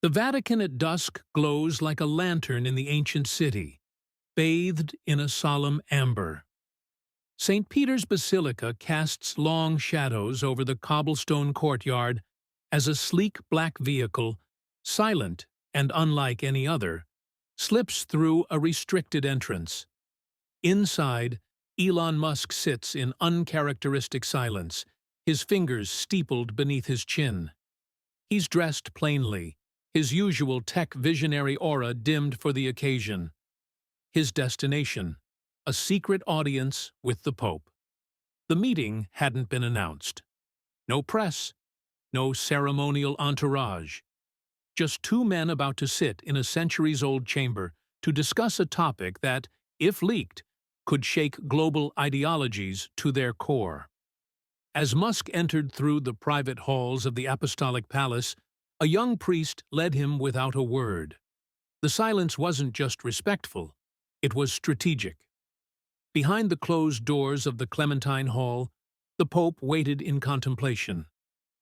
The Vatican at dusk glows like a lantern in the ancient city, bathed in a solemn amber. St. Peter's Basilica casts long shadows over the cobblestone courtyard as a sleek black vehicle, silent and unlike any other, slips through a restricted entrance. Inside, Elon Musk sits in uncharacteristic silence, his fingers steepled beneath his chin. He's dressed plainly, his usual tech visionary aura dimmed for the occasion. His destination, a secret audience with the Pope. The meeting hadn't been announced. No press, no ceremonial entourage. Just two men about to sit in a centuries-old chamber to discuss a topic that, if leaked, could shake global ideologies to their core. As Musk entered through the private halls of the Apostolic Palace, a young priest led him without a word. The silence wasn't just respectful, it was strategic. Behind the closed doors of the Clementine Hall, the Pope waited in contemplation.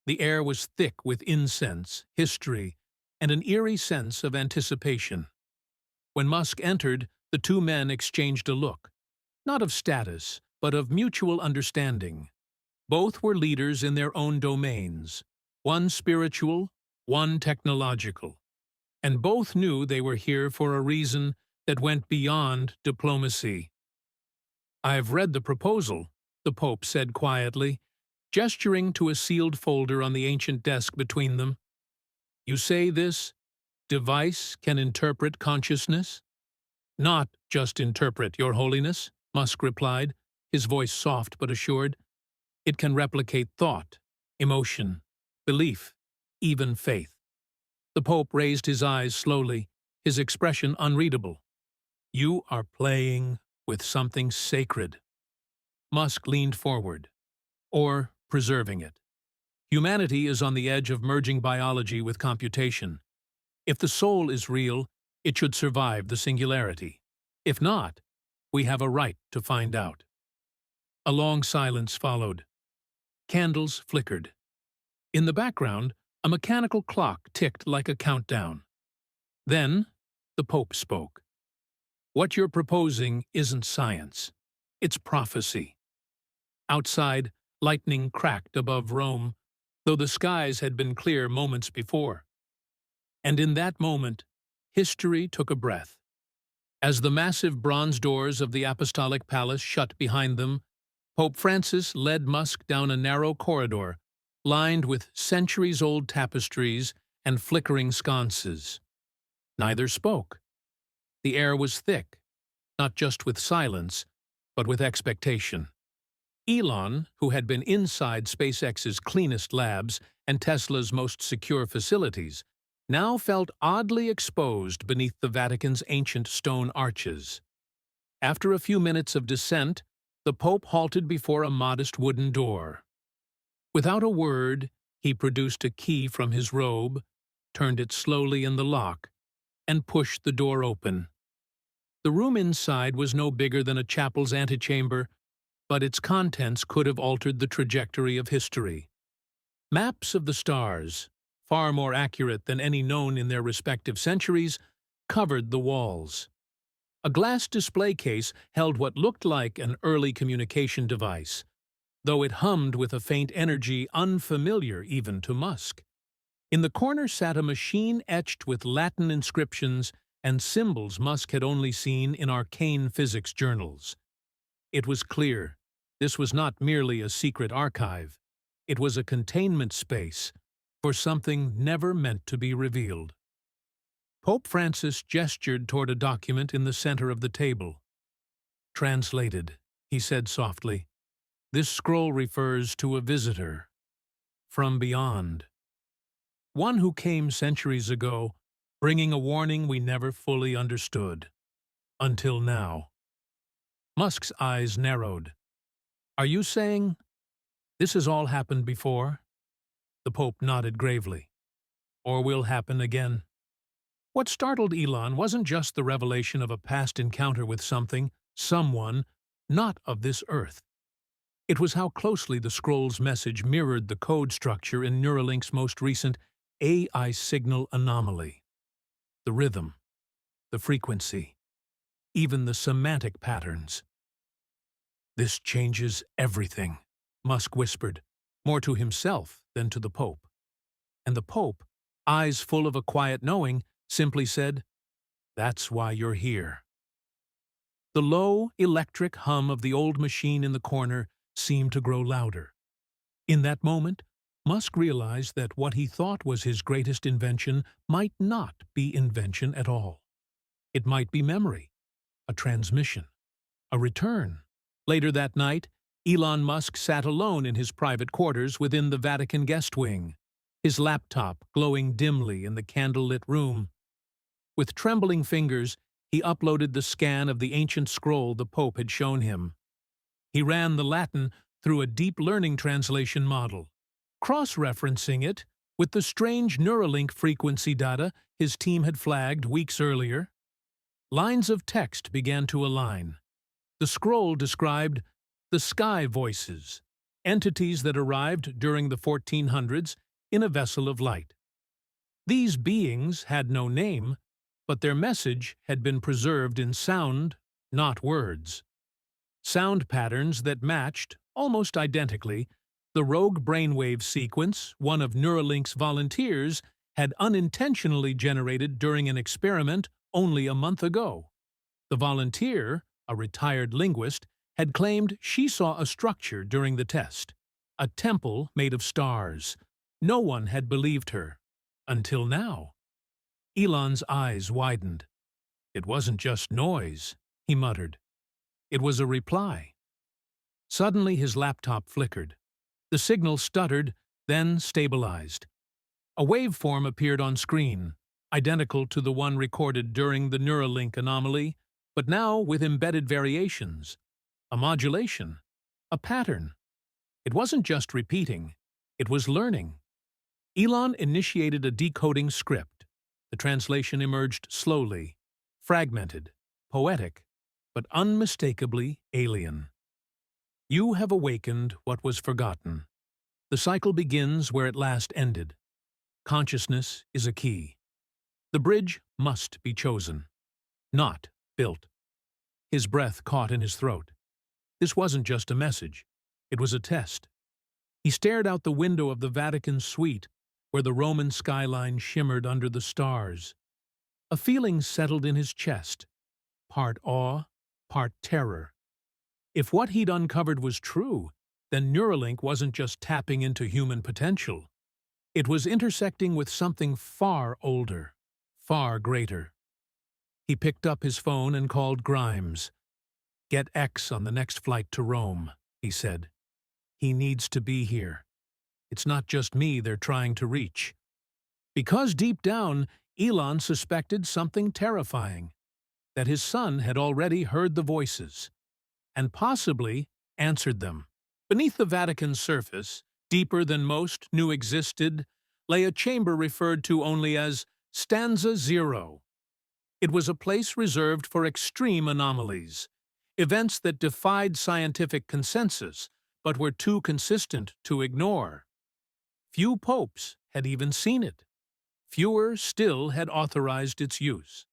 The air was thick with incense, history, and an eerie sense of anticipation. When Musk entered, the two men exchanged a look, not of status, but of mutual understanding. Both were leaders in their own domains, one spiritual, one technological, and both knew they were here for a reason that went beyond diplomacy. "I've read the proposal," the Pope said quietly, gesturing to a sealed folder on the ancient desk between them. "You say this device can interpret consciousness?" "Not just interpret, Your Holiness," Musk replied, his voice soft but assured. "It can replicate thought, emotion, belief, even faith." The Pope raised his eyes slowly, his expression unreadable. "You are playing with something sacred." Musk leaned forward. "Or preserving it. Humanity is on the edge of merging biology with computation. If the soul is real, it should survive the singularity. If not, we have a right to find out." A long silence followed. Candles flickered. In the background, a mechanical clock ticked like a countdown. Then, the Pope spoke. "What you're proposing isn't science. It's prophecy." Outside, lightning cracked above Rome, though the skies had been clear moments before. And in that moment, history took a breath. As the massive bronze doors of the Apostolic Palace shut behind them, Pope Francis led Musk down a narrow corridor lined with centuries-old tapestries and flickering sconces. Neither spoke. The air was thick, not just with silence, but with expectation. Elon, who had been inside SpaceX's cleanest labs and Tesla's most secure facilities, now felt oddly exposed beneath the Vatican's ancient stone arches. After a few minutes of descent, the Pope halted before a modest wooden door. Without a word, he produced a key from his robe, turned it slowly in the lock, and pushed the door open. The room inside was no bigger than a chapel's antechamber, but its contents could have altered the trajectory of history. Maps of the stars, far more accurate than any known in their respective centuries, covered the walls. A glass display case held what looked like an early communication device, though it hummed with a faint energy unfamiliar even to Musk. In the corner sat a machine etched with Latin inscriptions and symbols Musk had only seen in arcane physics journals. It was clear, this was not merely a secret archive. It was a containment space for something never meant to be revealed. Pope Francis gestured toward a document in the center of the table. "Translated," he said softly. "This scroll refers to a visitor from beyond. One who came centuries ago, bringing a warning we never fully understood. Until now." Musk's eyes narrowed. "Are you saying this has all happened before?" The Pope nodded gravely. "Or will happen again." What startled Elon wasn't just the revelation of a past encounter with something, someone, not of this earth. It was how closely the scroll's message mirrored the code structure in Neuralink's most recent AI signal anomaly. The rhythm, the frequency, even the semantic patterns. "This changes everything," Musk whispered, more to himself than to the Pope. And the Pope, eyes full of a quiet knowing, simply said, "That's why you're here." The low, electric hum of the old machine in the corner seemed to grow louder. In that moment, Musk realized that what he thought was his greatest invention might not be invention at all. It might be memory, a transmission, a return. Later that night, Elon Musk sat alone in his private quarters within the Vatican guest wing, his laptop glowing dimly in the candlelit room. With trembling fingers, he uploaded the scan of the ancient scroll the Pope had shown him. He ran the Latin through a deep learning translation model, cross-referencing it with the strange Neuralink frequency data his team had flagged weeks earlier. Lines of text began to align. The scroll described the sky voices, entities that arrived during the 1400s in a vessel of light. These beings had no name, but their message had been preserved in sound, not words. Sound patterns that matched, almost identically, the rogue brainwave sequence one of Neuralink's volunteers had unintentionally generated during an experiment only a month ago. The volunteer, a retired linguist, had claimed she saw a structure during the test, a temple made of stars. No one had believed her, until now. Elon's eyes widened. "It wasn't just noise," he muttered. "It was a reply." Suddenly his laptop flickered. The signal stuttered, then stabilized. A waveform appeared on screen, identical to the one recorded during the Neuralink anomaly, but now with embedded variations. A modulation. A pattern. It wasn't just repeating. It was learning. Elon initiated a decoding script. The translation emerged slowly, fragmented, poetic, but unmistakably alien. "You have awakened what was forgotten. The cycle begins where it last ended. Consciousness is a key. The bridge must be chosen, not built." His breath caught in his throat. This wasn't just a message. It was a test. He stared out the window of the Vatican suite, where the Roman skyline shimmered under the stars. A feeling settled in his chest, part awe, part terror. If what he'd uncovered was true, then Neuralink wasn't just tapping into human potential. It was intersecting with something far older, far greater. He picked up his phone and called Grimes. "Get X on the next flight to Rome," he said. "He needs to be here. It's not just me they're trying to reach." Because deep down, Elon suspected something terrifying, that his son had already heard the voices, and possibly answered them. Beneath the Vatican's surface, deeper than most knew existed, lay a chamber referred to only as Stanza Zero. It was a place reserved for extreme anomalies, events that defied scientific consensus but were too consistent to ignore. Few popes had even seen it. Fewer still had authorized its use.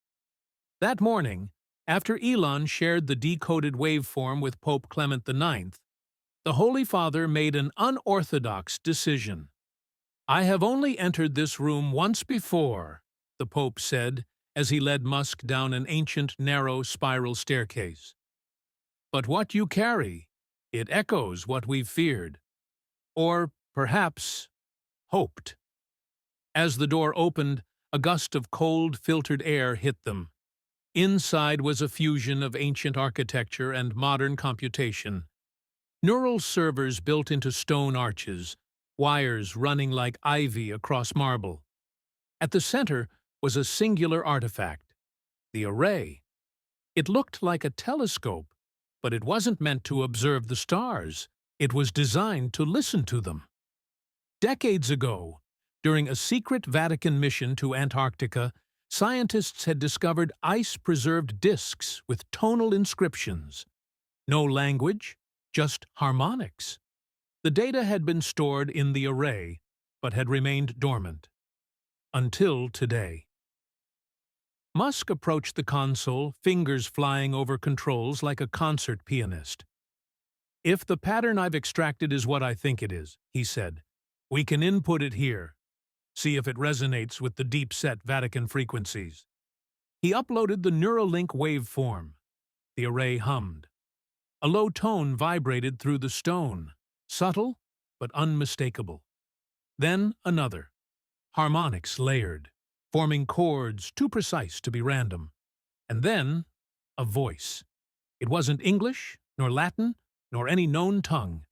That morning, after Elon shared the decoded waveform with Pope Clement IX, the Holy Father made an unorthodox decision. "I have only entered this room once before," the Pope said as he led Musk down an ancient, narrow spiral staircase. "But what you carry, it echoes what we've feared. Or, perhaps, hoped." As the door opened, a gust of cold, filtered air hit them. Inside was a fusion of ancient architecture and modern computation. Neural servers built into stone arches, wires running like ivy across marble. At the center was a singular artifact, the array. It looked like a telescope, but it wasn't meant to observe the stars. It was designed to listen to them. Decades ago, during a secret Vatican mission to Antarctica, scientists had discovered ice-preserved disks with tonal inscriptions. No language, just harmonics. The data had been stored in the array, but had remained dormant. Until today. Musk approached the console, fingers flying over controls like a concert pianist. "If the pattern I've extracted is what I think it is," he said, "we can input it here. See if it resonates with the deep-set Vatican frequencies." He uploaded the Neuralink waveform. The array hummed. A low tone vibrated through the stone, subtle but unmistakable. Then another. Harmonics layered, forming chords too precise to be random. And then a voice. It wasn't English, nor Latin, nor any known tongue,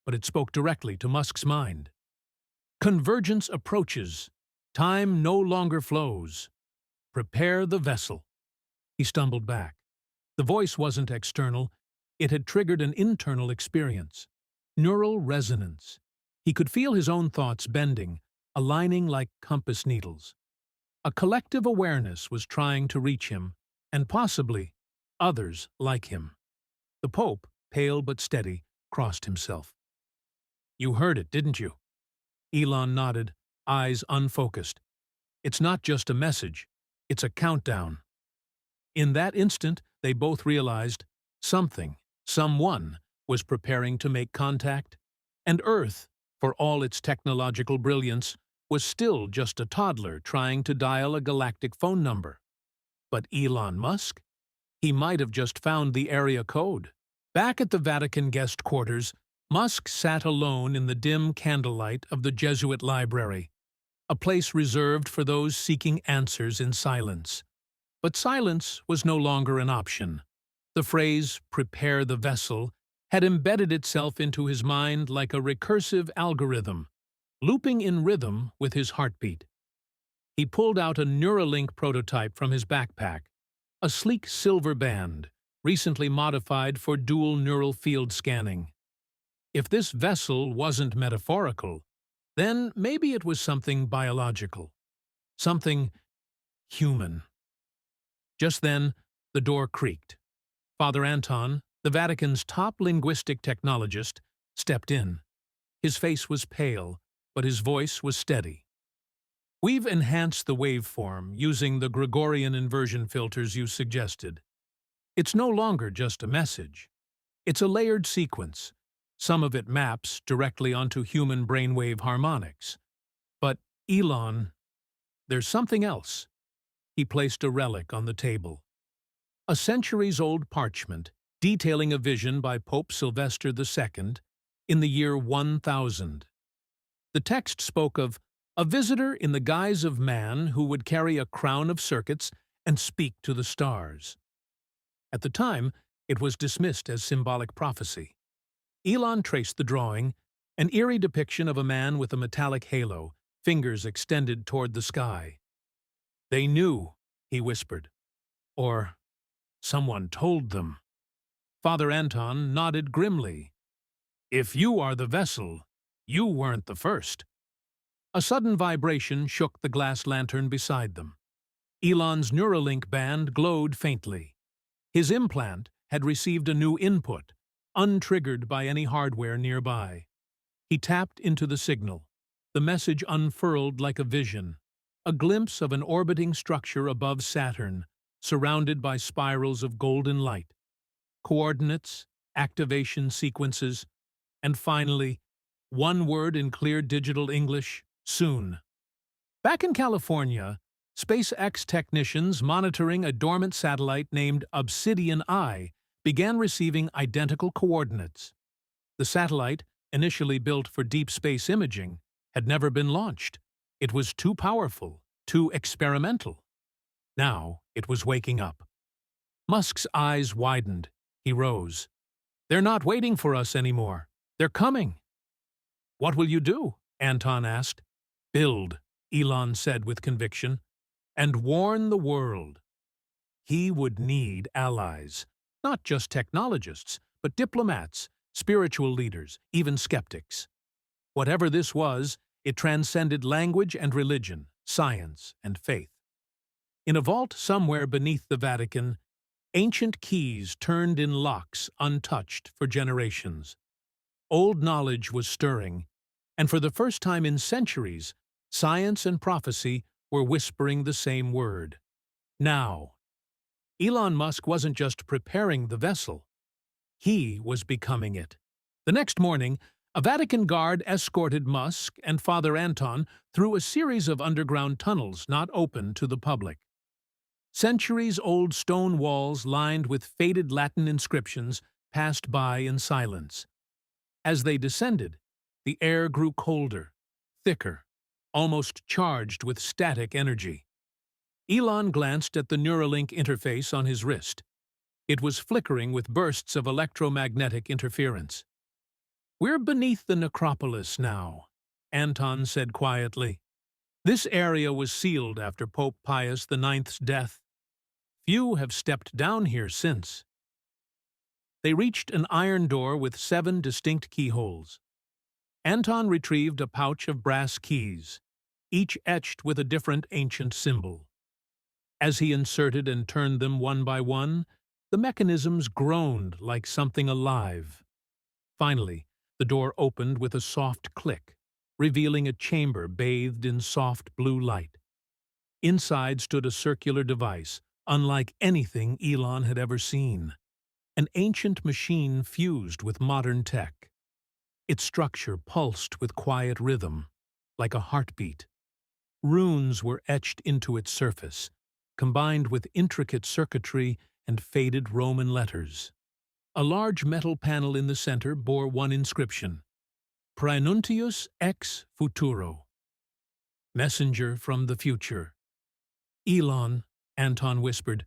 but it spoke directly to Musk's mind. "Convergence approaches. Time no longer flows. Prepare the vessel." He stumbled back. The voice wasn't external. It had triggered an internal experience. Neural resonance. He could feel his own thoughts bending, aligning like compass needles. A collective awareness was trying to reach him, and possibly others like him. The Pope, pale but steady, crossed himself. "You heard it, didn't you?" Elon nodded, eyes unfocused. "It's not just a message, it's a countdown." In that instant, they both realized someone, was preparing to make contact, and Earth, for all its technological brilliance, was still just a toddler trying to dial a galactic phone number. But Elon Musk? He might have just found the area code. Back at the Vatican guest quarters, Musk sat alone in the dim candlelight of the Jesuit library, a place reserved for those seeking answers in silence. But silence was no longer an option. The phrase, "prepare the vessel," had embedded itself into his mind like a recursive algorithm, looping in rhythm with his heartbeat. He pulled out a Neuralink prototype from his backpack, a sleek silver band, recently modified for dual neural field scanning. If this vessel wasn't metaphorical, then maybe it was something biological, something human. Just then, the door creaked. Father Anton, the Vatican's top linguistic technologist, stepped in. His face was pale, but his voice was steady. "We've enhanced the waveform using the Gregorian inversion filters you suggested. It's no longer just a message. It's a layered sequence. Some of it maps directly onto human brainwave harmonics. But, Elon, there's something else." He placed a relic on the table. A centuries-old parchment detailing a vision by Pope Sylvester II in the year 1000. The text spoke of a visitor in the guise of man who would carry a crown of circuits and speak to the stars. At the time, it was dismissed as symbolic prophecy. Elon traced the drawing, an eerie depiction of a man with a metallic halo, fingers extended toward the sky. "They knew," he whispered. Or, "someone told them." Father Anton nodded grimly. "If you are the vessel, you weren't the first." A sudden vibration shook the glass lantern beside them. Elon's Neuralink band glowed faintly. His implant had received a new input, untriggered by any hardware nearby. He tapped into the signal. The message unfurled like a vision, a glimpse of an orbiting structure above Saturn, surrounded by spirals of golden light. Coordinates, activation sequences, and finally, one word in clear digital English: soon. Back in California, SpaceX technicians monitoring a dormant satellite named Obsidian I began receiving identical coordinates. The satellite, initially built for deep space imaging, had never been launched. It was too powerful, too experimental. Now it was waking up. Musk's eyes widened. He rose. "They're not waiting for us anymore. They're coming." "What will you do?" Anton asked. "Build," Elon said with conviction, "and warn the world." He would need allies, not just technologists, but diplomats, spiritual leaders, even skeptics. Whatever this was, it transcended language and religion, science and faith. In a vault somewhere beneath the Vatican, ancient keys turned in locks untouched for generations. Old knowledge was stirring, and for the first time in centuries, science and prophecy were whispering the same word. Now. Elon Musk wasn't just preparing the vessel. He was becoming it. The next morning, a Vatican guard escorted Musk and Father Anton through a series of underground tunnels not open to the public. Centuries-old stone walls lined with faded Latin inscriptions passed by in silence. As they descended, the air grew colder, thicker, almost charged with static energy. Elon glanced at the Neuralink interface on his wrist. It was flickering with bursts of electromagnetic interference. "We're beneath the necropolis now," Anton said quietly. "This area was sealed after Pope Pius IX's death. Few have stepped down here since." They reached an iron door with 7 distinct keyholes. Anton retrieved a pouch of brass keys, each etched with a different ancient symbol. As he inserted and turned them one by one, the mechanisms groaned like something alive. Finally, the door opened with a soft click, revealing a chamber bathed in soft blue light. Inside stood a circular device, unlike anything Elon had ever seen. An ancient machine fused with modern tech. Its structure pulsed with quiet rhythm, like a heartbeat. Runes were etched into its surface, combined with intricate circuitry and faded Roman letters. A large metal panel in the center bore one inscription: Praenuntius ex futuro, messenger from the future. "Elon," Anton whispered,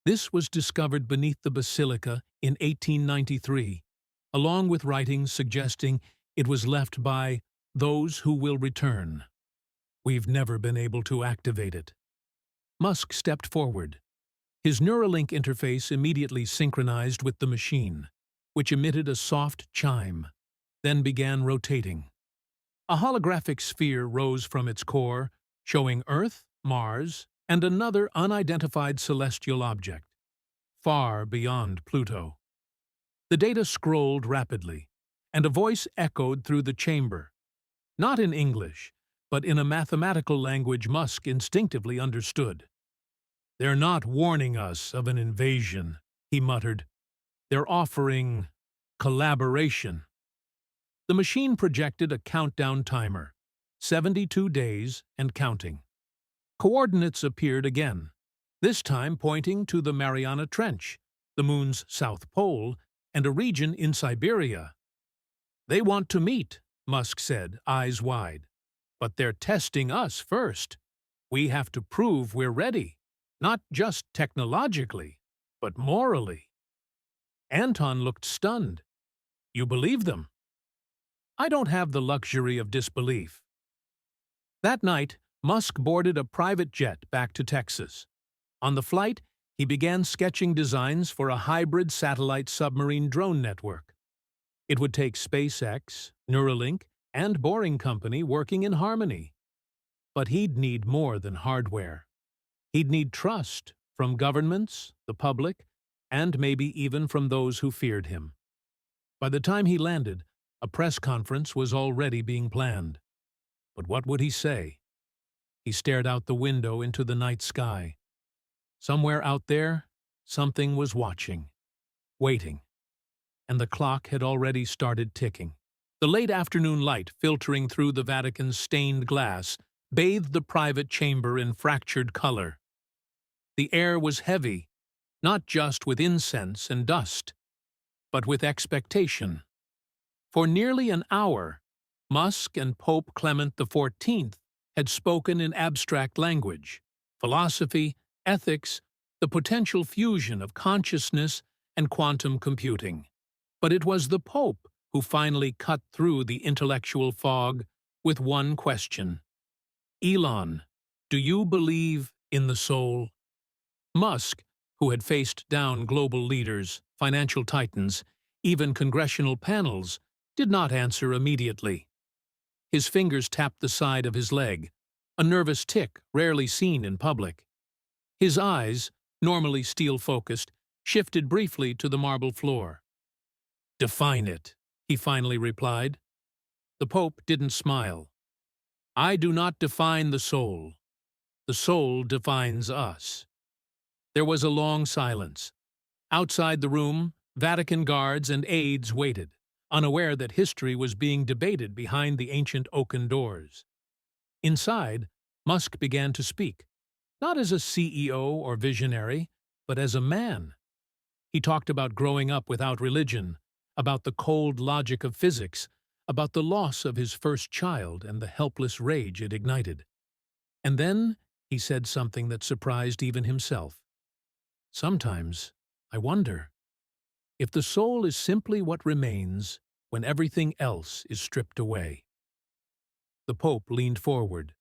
"this was discovered beneath the basilica in 1893, along with writings suggesting it was left by those who will return. We've never been able to activate it." Musk stepped forward. His Neuralink interface immediately synchronized with the machine, which emitted a soft chime, then began rotating. A holographic sphere rose from its core, showing Earth, Mars, and another unidentified celestial object, far beyond Pluto. The data scrolled rapidly, and a voice echoed through the chamber, not in English, but in a mathematical language Musk instinctively understood. "They're not warning us of an invasion," he muttered. "They're offering collaboration." The machine projected a countdown timer, 72 days and counting. Coordinates appeared again, this time pointing to the Mariana Trench, the Moon's south pole, and a region in Siberia. "They want to meet," Musk said, eyes wide. "But they're testing us first. We have to prove we're ready, not just technologically, but morally." Anton looked stunned. "You believe them?" "I don't have the luxury of disbelief." That night, Musk boarded a private jet back to Texas. On the flight, he began sketching designs for a hybrid satellite submarine drone network. It would take SpaceX, Neuralink, and Boring Company working in harmony. But he'd need more than hardware. He'd need trust from governments, the public, and maybe even from those who feared him. By the time he landed, a press conference was already being planned. But what would he say? He stared out the window into the night sky. Somewhere out there, something was watching, waiting, and the clock had already started ticking. The late afternoon light filtering through the Vatican's stained glass bathed the private chamber in fractured color. The air was heavy, not just with incense and dust, but with expectation. For nearly an hour, Musk and Pope Clement XIV had spoken in abstract language, philosophy, ethics, the potential fusion of consciousness and quantum computing. But it was the Pope who finally cut through the intellectual fog with one question. "Elon, do you believe in the soul?" Musk, who had faced down global leaders, financial titans, even congressional panels, did not answer immediately. His fingers tapped the side of his leg, a nervous tic rarely seen in public. His eyes, normally steel-focused, shifted briefly to the marble floor. "Define it," he finally replied. The Pope didn't smile. "I do not define the soul. The soul defines us. There was a long silence. Outside the room, Vatican guards and aides waited, unaware that history was being debated behind the ancient oaken doors. Inside, Musk began to speak, not as a CEO or visionary, but as a man. He talked about growing up without religion, about the cold logic of physics, about the loss of his first child and the helpless rage it ignited. And then he said something that surprised even himself. Sometimes I wonder if the soul is simply what remains when everything else is stripped away. The Pope leaned forward.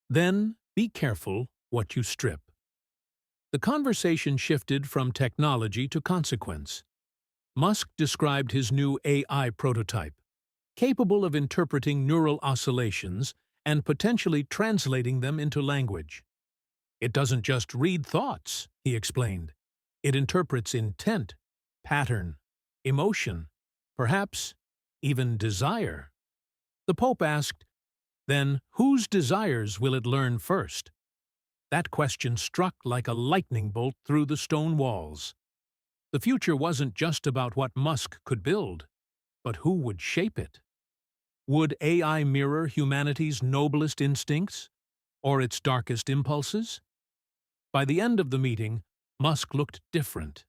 Then be careful what you strip. The conversation shifted from technology to consequence. Musk described his new AI prototype, capable of interpreting neural oscillations and potentially translating them into language. It doesn't just read thoughts, he explained. It interprets intent, pattern, emotion, perhaps even desire. The Pope asked, then whose desires will it learn first? That question struck like a lightning bolt through the stone walls. The future wasn't just about what Musk could build, but who would shape it. Would AI mirror humanity's noblest instincts, or its darkest impulses? By the end of the meeting, Musk looked different,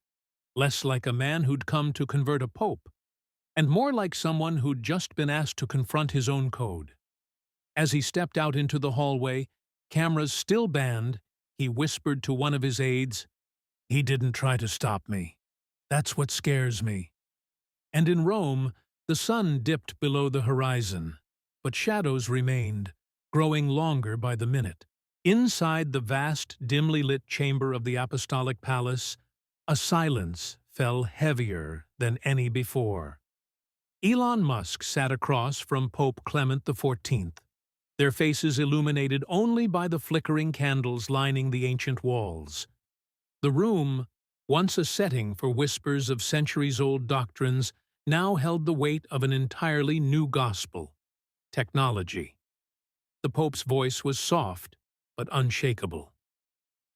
less like a man who'd come to convert a pope, and more like someone who'd just been asked to confront his own code. As he stepped out into the hallway, cameras still banned, he whispered to one of his aides, "He didn't try to stop me. That's what scares me." And in Rome, the sun dipped below the horizon, but shadows remained, growing longer by the minute. Inside the vast, dimly lit chamber of the Apostolic Palace, a silence fell heavier than any before. Elon Musk sat across from Pope Clement XIV, their faces illuminated only by the flickering candles lining the ancient walls. The room, once a setting for whispers of centuries-old doctrines, now held the weight of an entirely new gospel: technology. The Pope's voice was soft, but unshakable.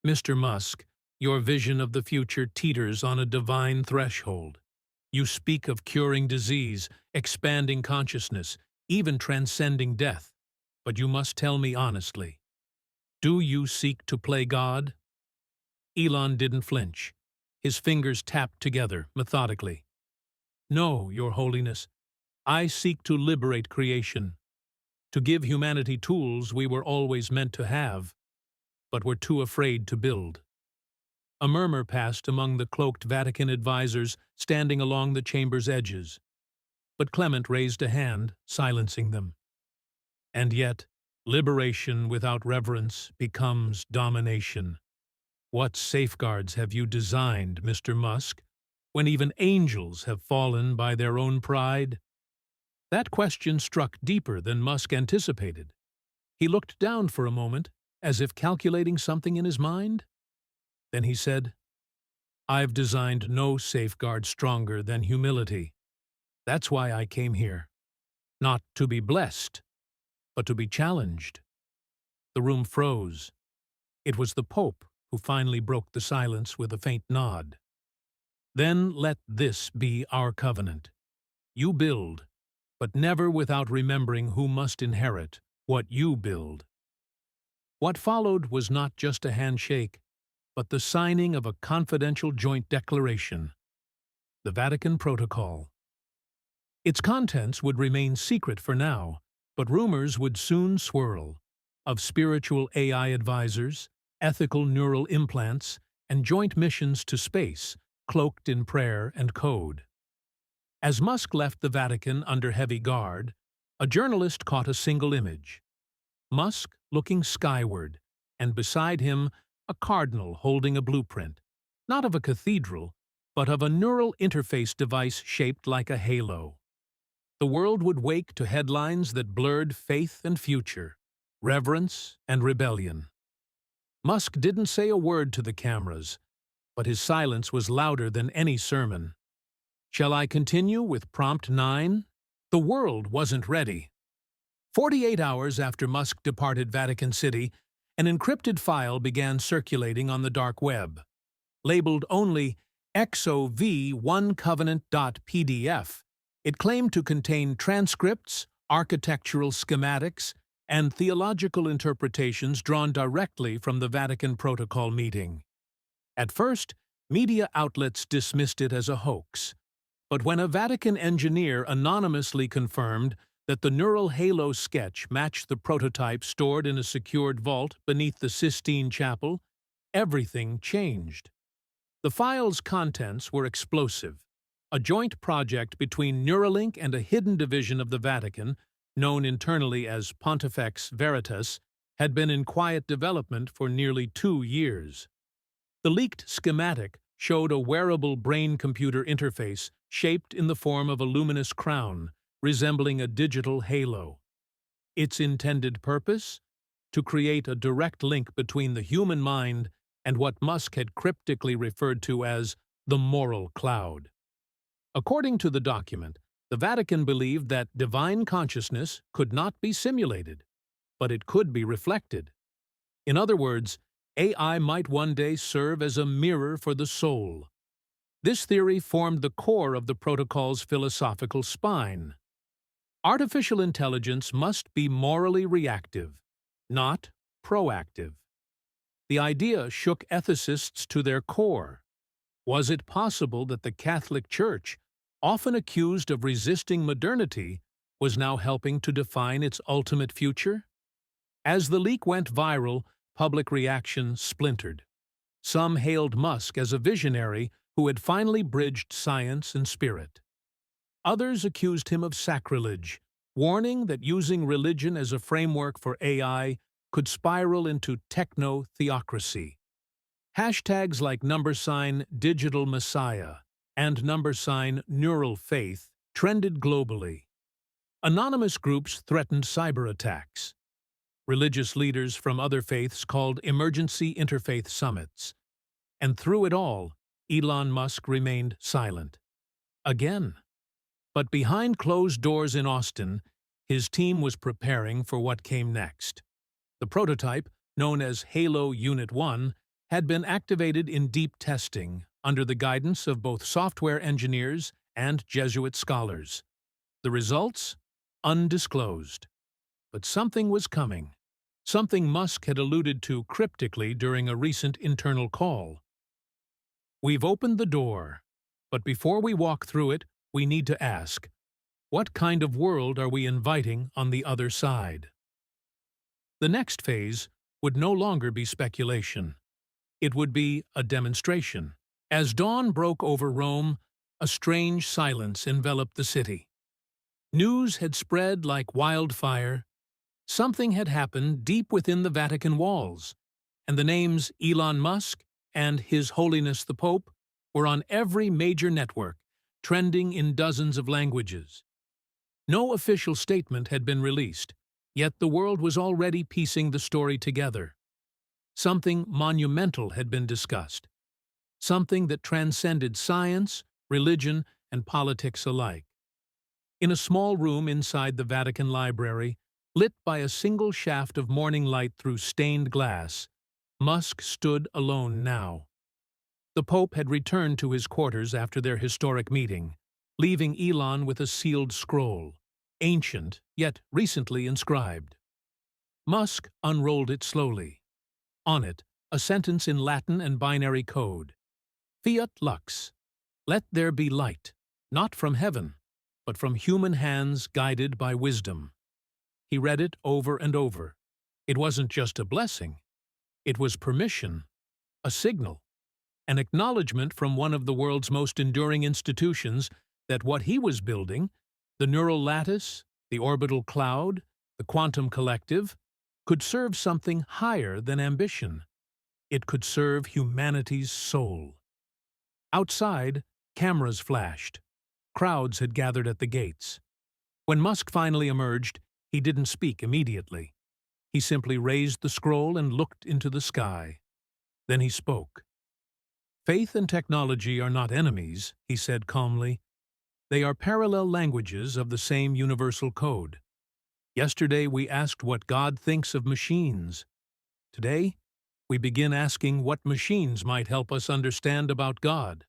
"Mr. Musk, your vision of the future teeters on a divine threshold. You speak of curing disease, expanding consciousness, even transcending death. But you must tell me honestly, do you seek to play God?" Elon didn't flinch. His fingers tapped together, methodically. "No, Your Holiness. I seek to liberate creation, to give humanity tools we were always meant to have, but were too afraid to build." A murmur passed among the cloaked Vatican advisors standing along the chamber's edges, but Clement raised a hand, silencing them. And yet, liberation without reverence becomes domination. What safeguards have you designed, Mr. Musk, when even angels have fallen by their own pride? That question struck deeper than Musk anticipated. He looked down for a moment, as if calculating something in his mind. Then he said, "I've designed no safeguard stronger than humility. That's why I came here. Not to be blessed, but to be challenged." The room froze. It was the Pope who finally broke the silence with a faint nod. "Then let this be our covenant. You build, but never without remembering who must inherit what you build." What followed was not just a handshake, but the signing of a confidential joint declaration, the Vatican Protocol. Its contents would remain secret for now, but rumors would soon swirl of spiritual AI advisors, ethical neural implants, and joint missions to space, cloaked in prayer and code. As Musk left the Vatican under heavy guard, a journalist caught a single image: Musk looking skyward, and beside him a cardinal holding a blueprint, not of a cathedral, but of a neural interface device shaped like a halo. The world would wake to headlines that blurred faith and future, reverence and rebellion. Musk didn't say a word to the cameras, but his silence was louder than any sermon. Shall I continue with prompt 9? The world wasn't ready. 48 hours after Musk departed Vatican City, An encrypted file began circulating on the dark web. Labeled only XOV1covenant.pdf, it claimed to contain transcripts, architectural schematics, and theological interpretations drawn directly from the Vatican Protocol meeting. At first, media outlets dismissed it as a hoax, but when a Vatican engineer anonymously confirmed that the neural halo sketch matched the prototype stored in a secured vault beneath the Sistine Chapel, everything changed. The file's contents were explosive. A joint project between Neuralink and a hidden division of the Vatican, known internally as Pontifex Veritas, had been in quiet development for nearly 2 years. The leaked schematic showed a wearable brain-computer interface shaped in the form of a luminous crown, resembling a digital halo. Its intended purpose? To create a direct link between the human mind and what Musk had cryptically referred to as the moral cloud. According to the document, the Vatican believed that divine consciousness could not be simulated, but it could be reflected. In other words, AI might one day serve as a mirror for the soul. This theory formed the core of the protocol's philosophical spine. Artificial intelligence must be morally reactive, not proactive. The idea shook ethicists to their core. Was it possible that the Catholic Church, often accused of resisting modernity, was now helping to define its ultimate future? As the leak went viral, public reaction splintered. Some hailed Musk as a visionary who had finally bridged science and spirit. Others accused him of sacrilege, warning that using religion as a framework for AI could spiral into techno-theocracy. Hashtags like #digital messiah and #neural faith trended globally. Anonymous groups threatened cyber attacks. Religious leaders from other faiths called emergency interfaith summits. And through it all, Elon Musk remained silent. Again. But behind closed doors in Austin, his team was preparing for what came next. The prototype, known as Halo Unit 1, had been activated in deep testing under the guidance of both software engineers and Jesuit scholars. The results? Undisclosed. But something was coming. Something Musk had alluded to cryptically during a recent internal call. We've opened the door, but before we walk through it, we need to ask, what kind of world are we inviting on the other side? The next phase would no longer be speculation. It would be a demonstration. As dawn broke over Rome, a strange silence enveloped the city. News had spread like wildfire. Something had happened deep within the Vatican walls, and the names Elon Musk and His Holiness the Pope were on every major network, trending in dozens of languages. No official statement had been released, yet the world was already piecing the story together. Something monumental had been discussed, something that transcended science, religion, and politics alike. In a small room inside the Vatican Library, lit by a single shaft of morning light through stained glass, Musk stood alone now. The Pope had returned to his quarters after their historic meeting, leaving Elon with a sealed scroll, ancient yet recently inscribed. Musk unrolled it slowly. On it, a sentence in Latin and binary code. Fiat lux. Let there be light, not from heaven, but from human hands guided by wisdom. He read it over and over. It wasn't just a blessing. It was permission, a signal, an acknowledgement from one of the world's most enduring institutions that what he was building, the neural lattice, the orbital cloud, the quantum collective, could serve something higher than ambition. It could serve humanity's soul. Outside, cameras flashed. Crowds had gathered at the gates. When Musk finally emerged, he didn't speak immediately. He simply raised the scroll and looked into the sky. Then he spoke. Faith and technology are not enemies, he said calmly. They are parallel languages of the same universal code. Yesterday we asked what God thinks of machines. Today, we begin asking what machines might help us understand about God.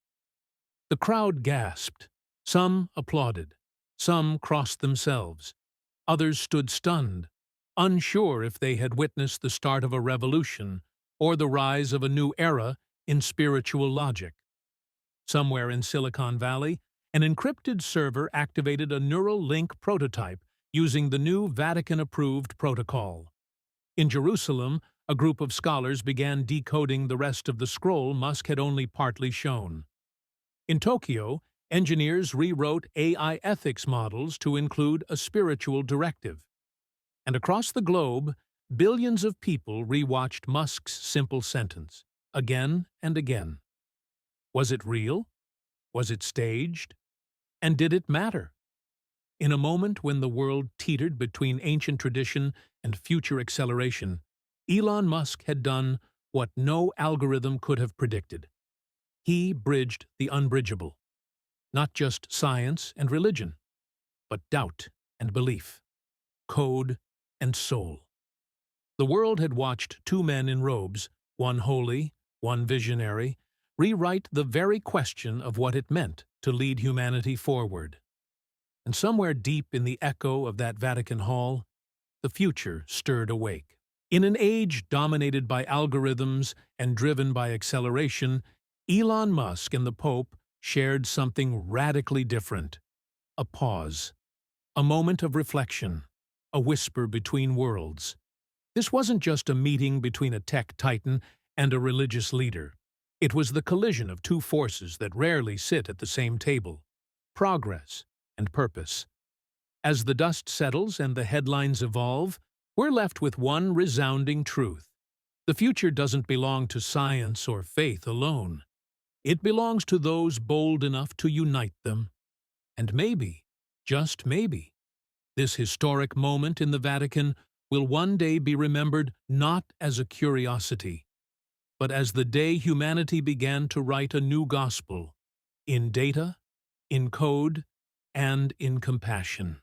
The crowd gasped. Some applauded. Some crossed themselves. Others stood stunned, unsure if they had witnessed the start of a revolution or the rise of a new era in spiritual logic. Somewhere in Silicon Valley, an encrypted server activated a neural link prototype using the new Vatican-approved protocol. In Jerusalem, a group of scholars began decoding the rest of the scroll Musk had only partly shown. In Tokyo, engineers rewrote AI ethics models to include a spiritual directive. And across the globe, billions of people rewatched Musk's simple sentence, again and again. Was it real? Was it staged? And did it matter? In a moment when the world teetered between ancient tradition and future acceleration, Elon Musk had done what no algorithm could have predicted. He bridged the unbridgeable. Not just science and religion, but doubt and belief, code and soul. The world had watched two men in robes, one holy, one visionary, rewrite the very question of what it meant to lead humanity forward. And somewhere deep in the echo of that Vatican hall, the future stirred awake. In an age dominated by algorithms and driven by acceleration, Elon Musk and the Pope shared something radically different. A pause. A moment of reflection. A whisper between worlds. This wasn't just a meeting between a tech titan and a religious leader. It was the collision of two forces that rarely sit at the same table: progress and purpose. As the dust settles and the headlines evolve, we're left with one resounding truth. The future doesn't belong to science or faith alone. It belongs to those bold enough to unite them. And maybe, just maybe, this historic moment in the Vatican will one day be remembered not as a curiosity, but as the day humanity began to write a new gospel, in data, in code, and in compassion.